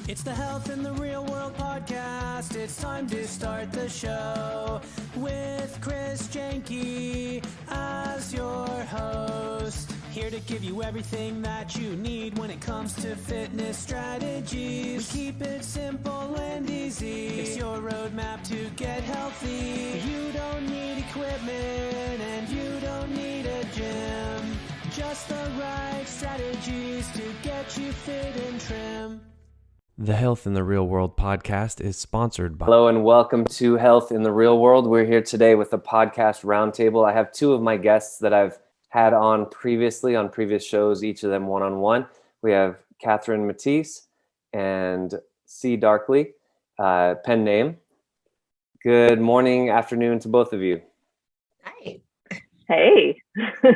It's the Health in the Real World podcast. It's time to start the show with Chris Janke as your host. Here to give you everything that you need when it comes to fitness strategies. We keep it simple and easy. It's your roadmap to get healthy. You don't need equipment and you don't need a gym. Just the right strategies to get you fit and trim. The Health in the Real World podcast is sponsored by... Hello and welcome to Health in the Real World. We're here today with the podcast Roundtable. I have two of my guests that I've had on previously on previous shows, each of them one-on-one. We have Catherine Matisse and C. Darkley, pen name. Good morning, afternoon to both of you. Hi. Hey.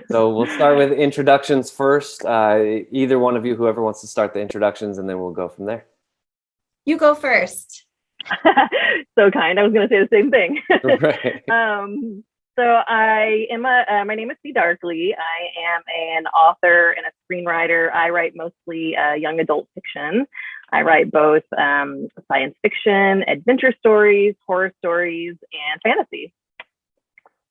So we'll start with introductions first. Either one of you, whoever wants to start the introductions, and then we'll go from there. You go first. So kind. I was going to say the same thing. Right. So I am my name is C. Darkley. I am an author and a screenwriter. I write mostly young adult fiction. I write both science fiction, adventure stories, horror stories, and fantasy.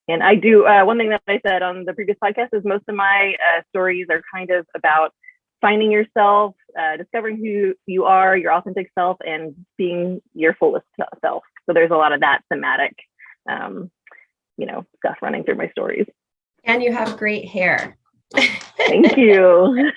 And I do, one thing that I said on the previous podcast is most of my stories are kind of about finding yourself, discovering who you are, your authentic self, and being your fullest self. So there's a lot of that thematic, stuff running through my stories. And you have great hair. Thank you.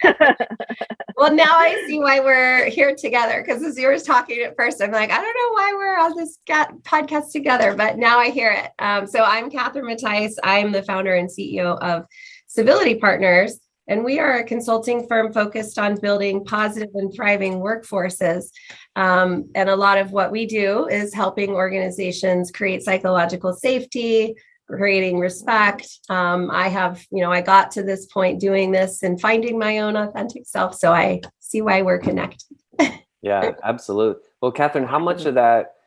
Well, now I see why we're here together, because as you were talking at first, I'm like, I don't know why we're on this podcast together, but now I hear it. So I'm Catherine Matisse. I'm the founder and CEO of Civility Partners. And we are a consulting firm focused on building positive and thriving workforces. And a lot of what we do is helping organizations create psychological safety, creating respect. I got to this point doing this and finding my own authentic self. So I see why we're connected. Yeah, absolutely. Well, Catherine, how much of that,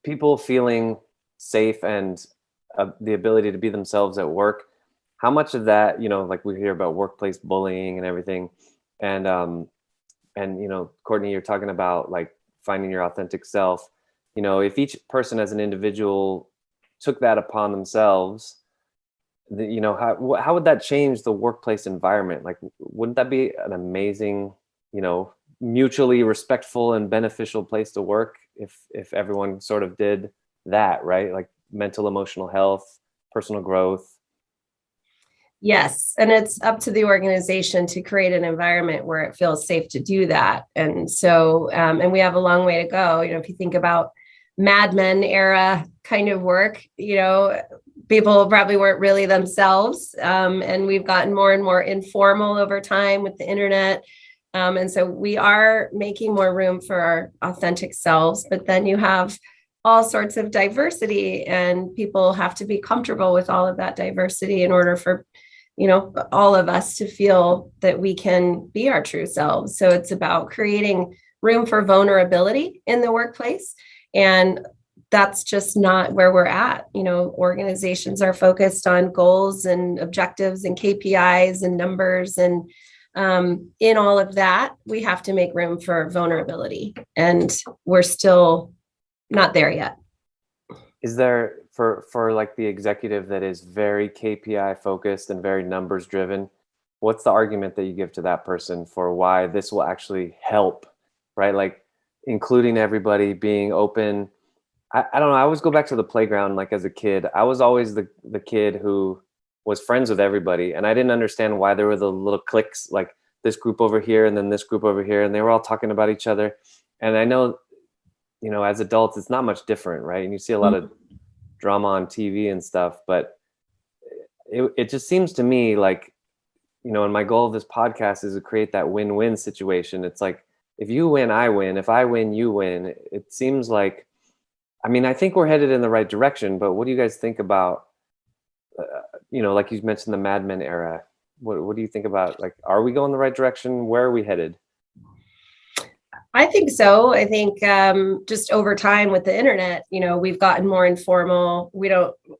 people feeling safe and the ability to be themselves at work, how much of that, like we hear about workplace bullying and everything, and Courtney, you're talking about like finding your authentic self. If each person as an individual took that upon themselves, how would that change the workplace environment? Like, wouldn't that be an amazing, mutually respectful and beneficial place to work if everyone sort of did that, right? Like mental, emotional health, personal growth. Yes. And it's up to the organization to create an environment where it feels safe to do that. And so, and we have a long way to go. If you think about Mad Men era kind of work, people probably weren't really themselves. And we've gotten more and more informal over time with the internet. And so we are making more room for our authentic selves, but then you have all sorts of diversity, and people have to be comfortable with all of that diversity in order for all of us to feel that we can be our true selves. So it's about creating room for vulnerability in the workplace. And that's just not where we're at. Organizations are focused on goals and objectives and KPIs and numbers. And in all of that, we have to make room for vulnerability. And we're still not there yet. Is there, for like the executive that is very KPI focused and very numbers driven, what's the argument that you give to that person for why this will actually help, right? Like including everybody, being open. I don't know. I always go back to the playground. Like as a kid, I was always the kid who was friends with everybody. And I didn't understand why there were the little cliques, like this group over here and then this group over here. And they were all talking about each other. And I know, as adults, it's not much different, right? And you see a lot of drama on TV and stuff, but it just seems to me like, and my goal of this podcast is to create that win-win situation. It's like, if you win, I win. If I win, you win. It seems like, I think we're headed in the right direction, but what do you guys think about, like you mentioned the Mad Men era? What do you think about, like, are we going the right direction? Where are we headed? I think so. I think just over time with the internet, we've gotten more informal.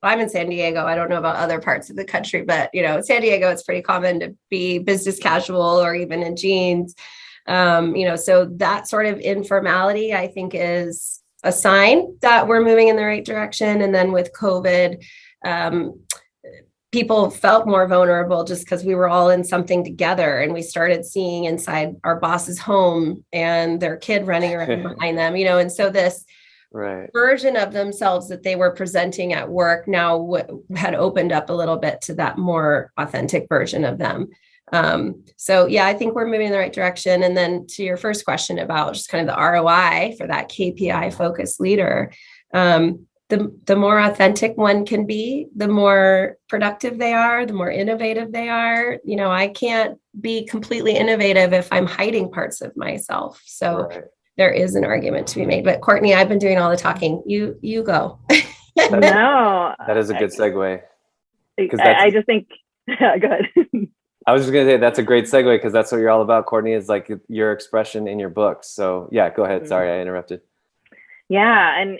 I'm in San Diego. I don't know about other parts of the country, but, San Diego, it's pretty common to be business casual or even in jeans. So that sort of informality, I think, is a sign that we're moving in the right direction. And then with COVID, people felt more vulnerable just because we were all in something together, and we started seeing inside our boss's home and their kid running around behind them, and so this version of themselves that they were presenting at work now had opened up a little bit to that more authentic version of them. I think we're moving in the right direction. And then to your first question about just kind of the ROI for that KPI focused leader, the more authentic one can be, the more productive they are, the more innovative they are. I can't be completely innovative if I'm hiding parts of myself. So there is an argument to be made. But Courtney, I've been doing all the talking. You go. No, that is a good segue. I just think, go ahead. I was just going to say that's a great segue because that's what you're all about, Courtney, is like your expression in your books. So yeah, go ahead. Sorry, I interrupted. Yeah. And,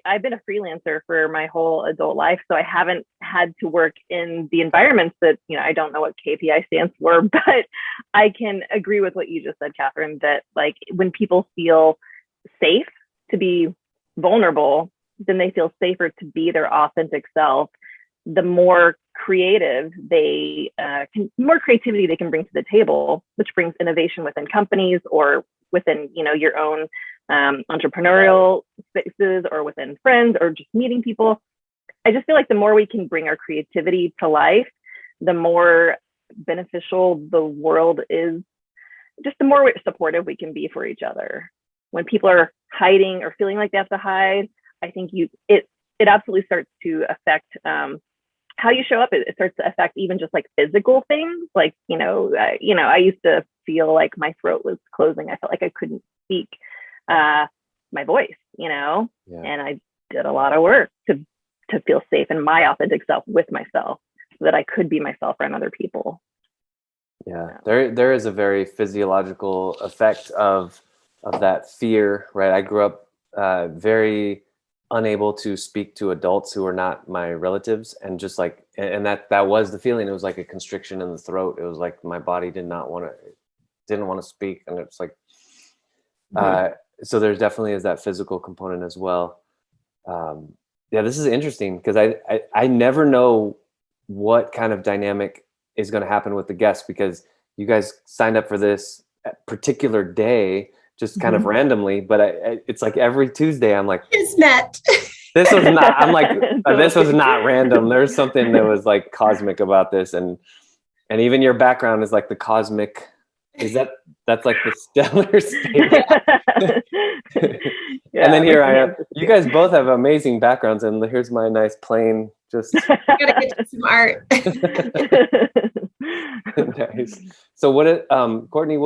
I've been a freelancer for my whole adult life. So I haven't had to work in the environments that, I don't know what KPI stands for, but I can agree with what you just said, Catherine, that like when people feel safe to be vulnerable, then they feel safer to be their authentic self. The more creative more creativity they can bring to the table, which brings innovation within companies or within, your own entrepreneurial spaces or within friends or just meeting people. I just feel like the more we can bring our creativity to life, the more beneficial the world is, just the more supportive we can be for each other. When people are hiding or feeling like they have to hide, I think it absolutely starts to affect how you show up. It starts to affect even just like physical things. Like, I used to feel like my throat was closing. I felt like I couldn't speak my voice, and I did a lot of work to feel safe in my authentic self with myself so that I could be myself around other people. Yeah, there is a very physiological effect of that fear, right? I grew up very unable to speak to adults who are not my relatives, and just like, and that was the feeling. It was like a constriction in the throat. It was like my body didn't want to speak, and it's like, so there definitely is that physical component as well. This is interesting because I never know what kind of dynamic is going to happen with the guests, because you guys signed up for this particular day just kind of randomly, but it's like every Tuesday I'm like, Kismet. This was not, I'm like, this was not random. There's something that was like cosmic about this. And even your background is like the cosmic, that's like the stellar state. And then here I am. You guys both have amazing backgrounds, and here's my nice plain, just. Gotta get you some art. Nice. So Courtney,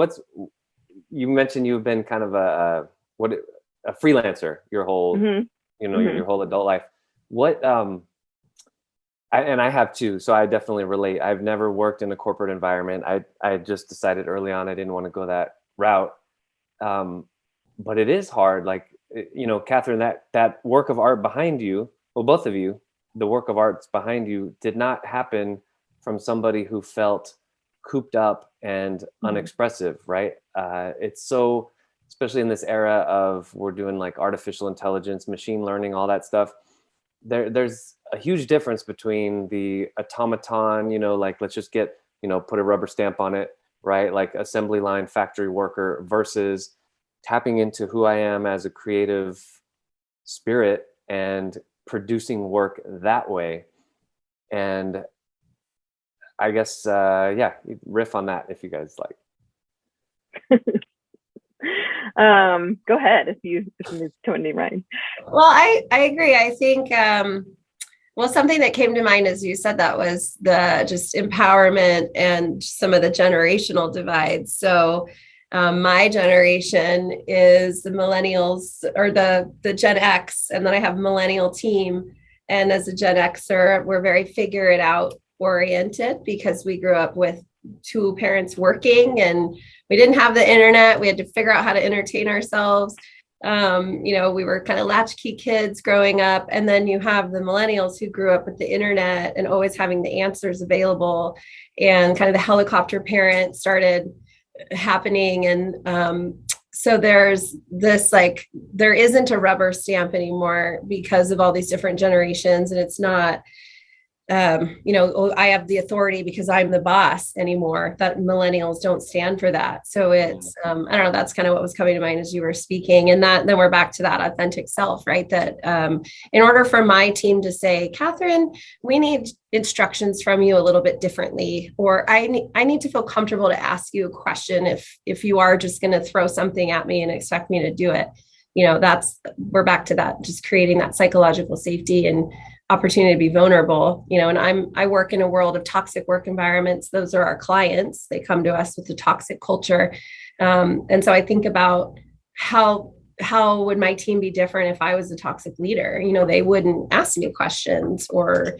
you mentioned you've been kind of a freelancer your whole, your whole adult life. I have too, so I definitely relate. I've never worked in a corporate environment. I just decided early on I didn't want to go that route. But it is hard. Like, Catherine, that work of art behind you, well, both of you, the work of arts behind you did not happen from somebody who felt cooped up and unexpressive, right? It's so, especially in this era of, we're doing like artificial intelligence, machine learning, all that stuff. There's a huge difference between the automaton, like, let's just get, put a rubber stamp on it, right? Like assembly line factory worker, versus tapping into who I am as a creative spirit and producing work that way. And I guess, riff on that if you guys like. Go ahead if you totally right. Well, I agree. I think, something that came to mind as you said that was the just empowerment and some of the generational divides. So my generation is the millennials, or the Gen X, and then I have a millennial team. And as a Gen Xer, we're very figure it out oriented, because we grew up with two parents working and we didn't have the internet. We had to figure out how to entertain ourselves. We were kind of latchkey kids growing up. And then you have the millennials who grew up with the internet and always having the answers available, and kind of the helicopter parent started happening. And so there's this, like, there isn't a rubber stamp anymore because of all these different generations. And it's not, I have the authority because I'm the boss anymore. That millennials don't stand for that. So it's, I don't know, that's kind of what was coming to mind as you were speaking. And that, then we're back to that authentic self, right? That in order for my team to say, Catherine, we need instructions from you a little bit differently, or I need to feel comfortable to ask you a question if you are just going to throw something at me and expect me to do it. We're back to that, just creating that psychological safety and opportunity to be vulnerable, and I work in a world of toxic work environments. Those are our clients. They come to us with the toxic culture. And so I think about how would my team be different if I was a toxic leader? They wouldn't ask me questions or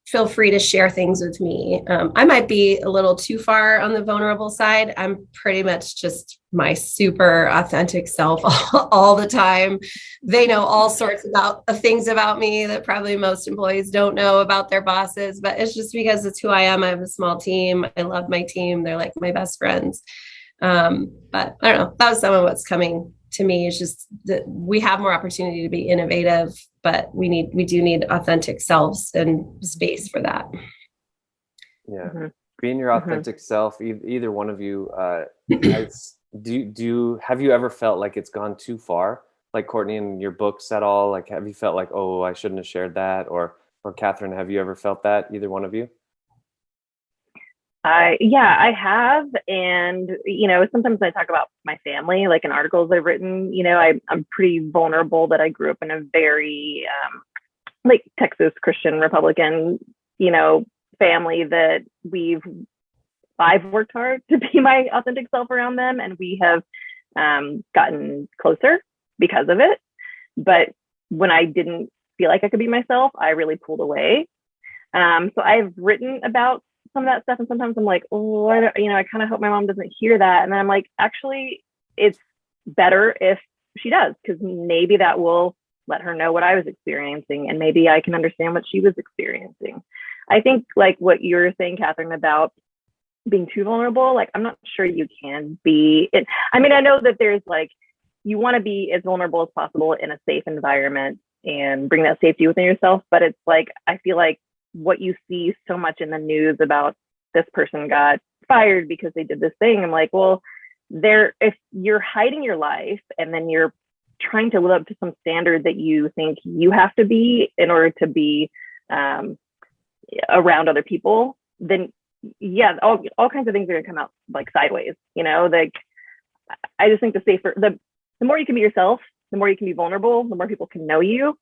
feel free to share things with me. I might be a little too far on the vulnerable side. I'm pretty much just my super authentic self all the time. They know all sorts of things about me that probably most employees don't know about their bosses, but it's just because it's who I am. I have a small team. I love my team. They're like my best friends. But I don't know, that was some of what's coming to me. Is just that we have more opportunity to be innovative, but we do need authentic selves and space for that. Yeah. Being your authentic self, either one of you, have you ever felt like it's gone too far? Like Courtney in your books at all? Like, have you felt like, oh, I shouldn't have shared that? Or Catherine, have you ever felt that, either one of you? I have. And, sometimes I talk about my family, like in articles I've written, I'm pretty vulnerable that I grew up in a very, like Texas Christian Republican, family that I've worked hard to be my authentic self around them. And we have gotten closer because of it. But when I didn't feel like I could be myself, I really pulled away. So I've written about some of that stuff, and sometimes I'm like, oh, I kind of hope my mom doesn't hear that. And then I'm like, actually, it's better if she does, because maybe that will let her know what I was experiencing, and maybe I can understand what she was experiencing. I think like what you were saying, Catherine, about being too vulnerable, like I'm not sure you can be it. I mean, I know that there's like, you want to be as vulnerable as possible in a safe environment and bring that safety within yourself. But it's like, I feel like what you see so much in the news about this person got fired because they did this thing, I'm like, well, if you're hiding your life and then you're trying to live up to some standard that you think you have to be in order to be around other people, then yeah, all kinds of things are gonna come out like sideways, like I just think the more you can be yourself, the more you can be vulnerable, the more people can know you,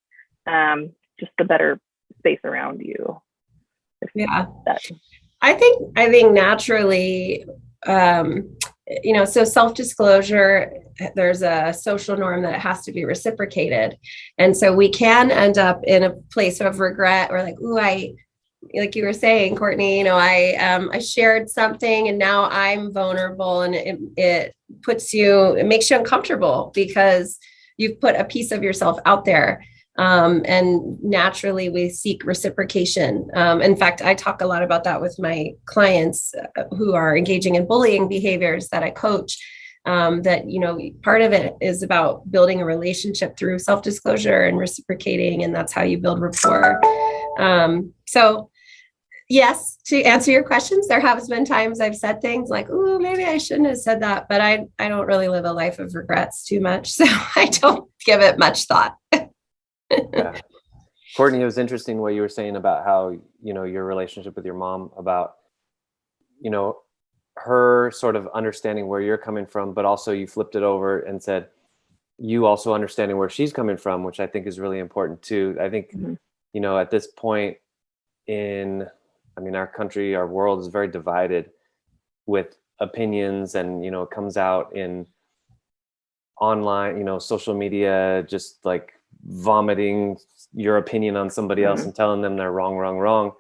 just the better space around you. Yeah. I think naturally, so self-disclosure, there's a social norm that it has to be reciprocated. And so we can end up in a place of regret, or like, ooh, like you were saying, Courtney, I shared something and now I'm vulnerable, and it makes you uncomfortable because you've put a piece of yourself out there. And naturally we seek reciprocation. In fact, I talk a lot about that with my clients who are engaging in bullying behaviors that I coach. That, part of it is about building a relationship through self-disclosure and reciprocating, and that's how you build rapport. So yes, to answer your questions, there have been times I've said things like, "Ooh, maybe I shouldn't have said that," but I don't really live a life of regrets too much, so I don't give it much thought. Yeah. Courtney, it was interesting what you were saying about how, your relationship with your mom, about, her sort of understanding where you're coming from, but also you flipped it over and said, you also understanding where she's coming from, which I think is really important too. I think, at this point our country, our world is very divided with opinions, and, it comes out in online, social media, just like vomiting your opinion on somebody else and telling them they're wrong.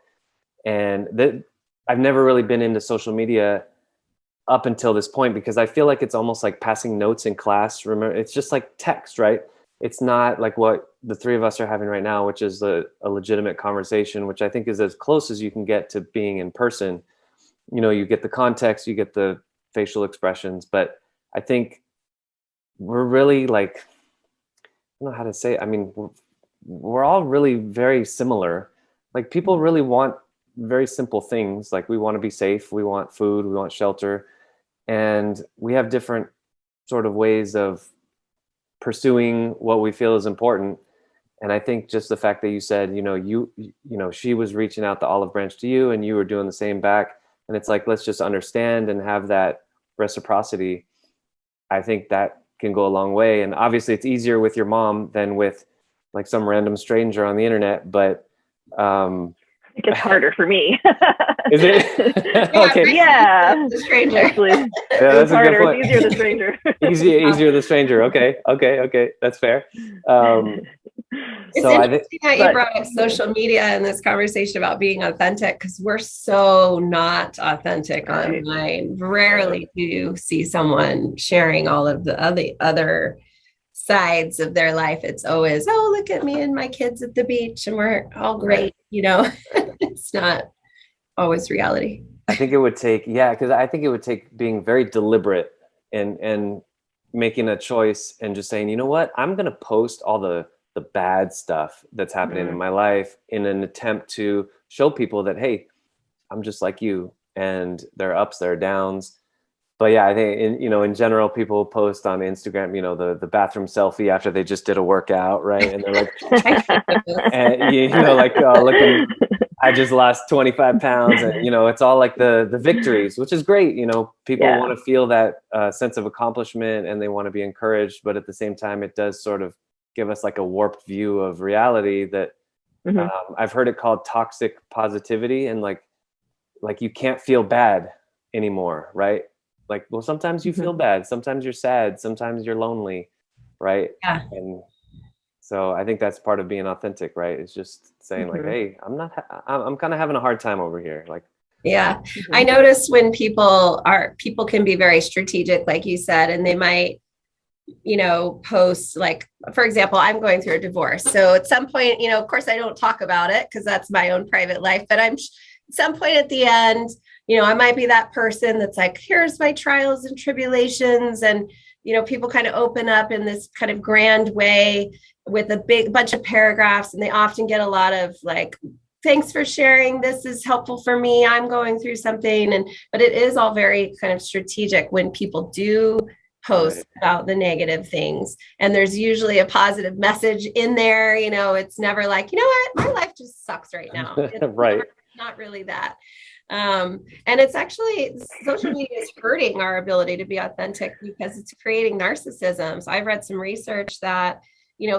And that I've never really been into social media up until this point, because I feel like it's almost like passing notes in class. Remember, it's just like text, right? It's not like what the three of us are having right now, which is a legitimate conversation, which I think is as close as you can get to being in person. You get the context, you get the facial expressions, but I think we're really like, I don't know how to say it. I mean, we're all really very similar. Like people really want very simple things. Like we want to be safe, we want food, we want shelter, and we have different sort of ways of pursuing what we feel is important. And I think just the fact that you said, she was reaching out the olive branch to you and you were doing the same back. And it's like, let's just understand and have that reciprocity. I think that can go a long way. And obviously it's easier with your mom than with like some random stranger on the internet, but it gets harder for me. Is it? Okay. Yeah. The stranger. Actually, Yeah, it's that's a harder. good point. It's easier the stranger. Easier the stranger. Okay. That's fair. It's So interesting how you brought up social media in this conversation about being authentic, because we're so not authentic online. Rarely do you see someone sharing all of the other sides of their life. It's always, oh, look at me and my kids at the beach and we're all great. It's not always reality. I think it would take, because I think it would take being very deliberate and making a choice and just saying, you know what, I'm going to post all the bad stuff that's happening in my life in an attempt to show people that, hey, I'm just like you, and there are ups, there are downs. But yeah, I think in general, people post on Instagram, the bathroom selfie after they just did a workout, right? And they're like, and, looking, I just lost 25 pounds, and it's all like the victories, which is great. People want to feel that sense of accomplishment, and they want to be encouraged. But at the same time, it does sort of give us like a warped view of reality that I've heard it called toxic positivity, and like you can't feel bad anymore, right? Like, well, sometimes you feel bad, sometimes you're sad, sometimes you're lonely, right? Yeah. And so I think that's part of being authentic, right? It's just saying like, hey, I'm kind of having a hard time over here. Like, yeah, I notice when people can be very strategic, like you said, and they might, post, like, for example, I'm going through a divorce. So at some point, of course I don't talk about it because that's my own private life, but at some point at the end, I might be that person that's like, here's my trials and tribulations. And, people kind of open up in this kind of grand way with a big bunch of paragraphs. And they often get a lot of like, thanks for sharing. This is helpful for me. I'm going through something. But it is all very kind of strategic when people do post about the negative things. And there's usually a positive message in there. It's never like, my life just sucks right now. It's right. Not really that. And it's actually, social media is hurting our ability to be authentic because it's creating narcissism. So I've read some research that,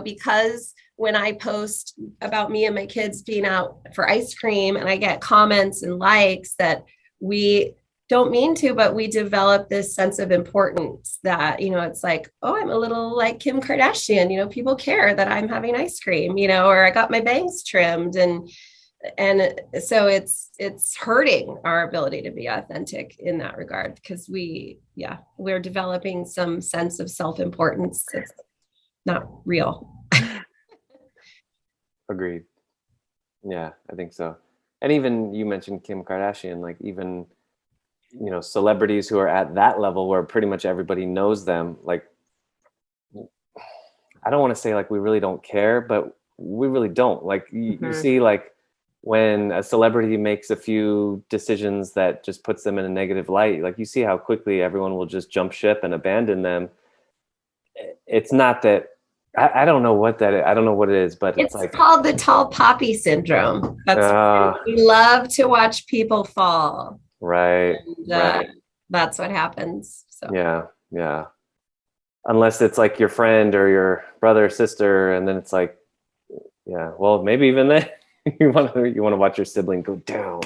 because when I post about me and my kids being out for ice cream and I get comments and likes that we don't mean to, but we develop this sense of importance that, it's like, oh, I'm a little like Kim Kardashian, people care that I'm having ice cream, or I got my bangs trimmed. And so it's hurting our ability to be authentic in that regard, because we're developing some sense of self-importance. It's not real. Agreed. Yeah, I think so. And even you mentioned Kim Kardashian, like even, celebrities who are at that level where pretty much everybody knows them. Like, I don't want to say like we really don't care, but we really don't. Like you see, like when a celebrity makes a few decisions that just puts them in a negative light, like you see how quickly everyone will just jump ship and abandon them. It's not that, I don't know what that is. I don't know what it is, but it's like called the tall poppy syndrome. We love to watch people fall. Right. And, that's what happens. So yeah. Unless it's like your friend or your brother or sister, and then it's like, yeah, well, maybe even then you want to watch your sibling go down.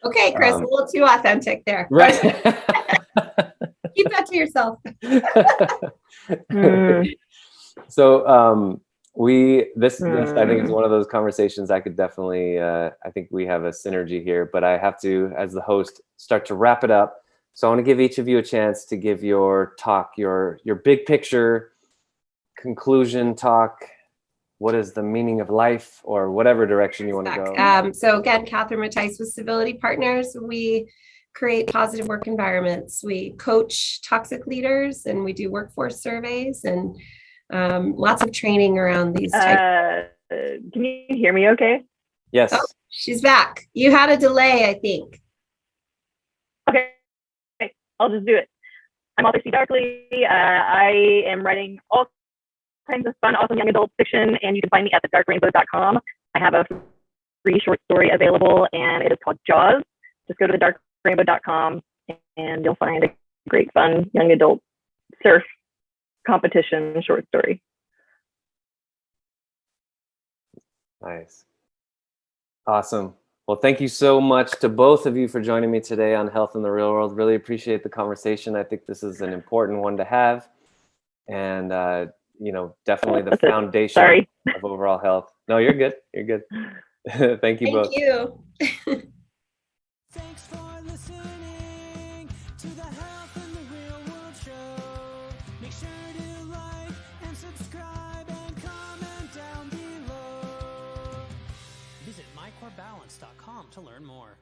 Okay, Chris, a little too authentic there. Right. Keep that to yourself. So this I think is one of those conversations I could definitely I think we have a synergy here, but I have to, as the host, start to wrap it up. So I want to give each of you a chance to give your talk, your big picture conclusion talk. What is the meaning of life, or whatever direction you want to go? So again, Catherine Mattice with Civility Partners. We create positive work environments. We coach toxic leaders, and we do workforce surveys, and lots of training around these types. Can you hear me okay? Yes. Oh, she's back. You had a delay, I think. Okay, I'll just do it. I'm author C. Darkley. I am writing all kinds of fun, awesome young adult fiction, and you can find me at thedarkrainbow.com. I have a free short story available, and it is called Jaws. Just go to thedarkrainbow.com, and you'll find a great, fun young adult surf competition short story. Nice. Awesome. Well, thank you so much to both of you for joining me today on Health in the Real World. Really appreciate the conversation. I think this is an important one to have. And, definitely the foundation of overall health. No, you're good. You're good. Thank you both. Thank you. Thanks for listening to the Health in the Real World show. Make sure to like and subscribe and comment down below. Visit mycorebalance.com to learn more.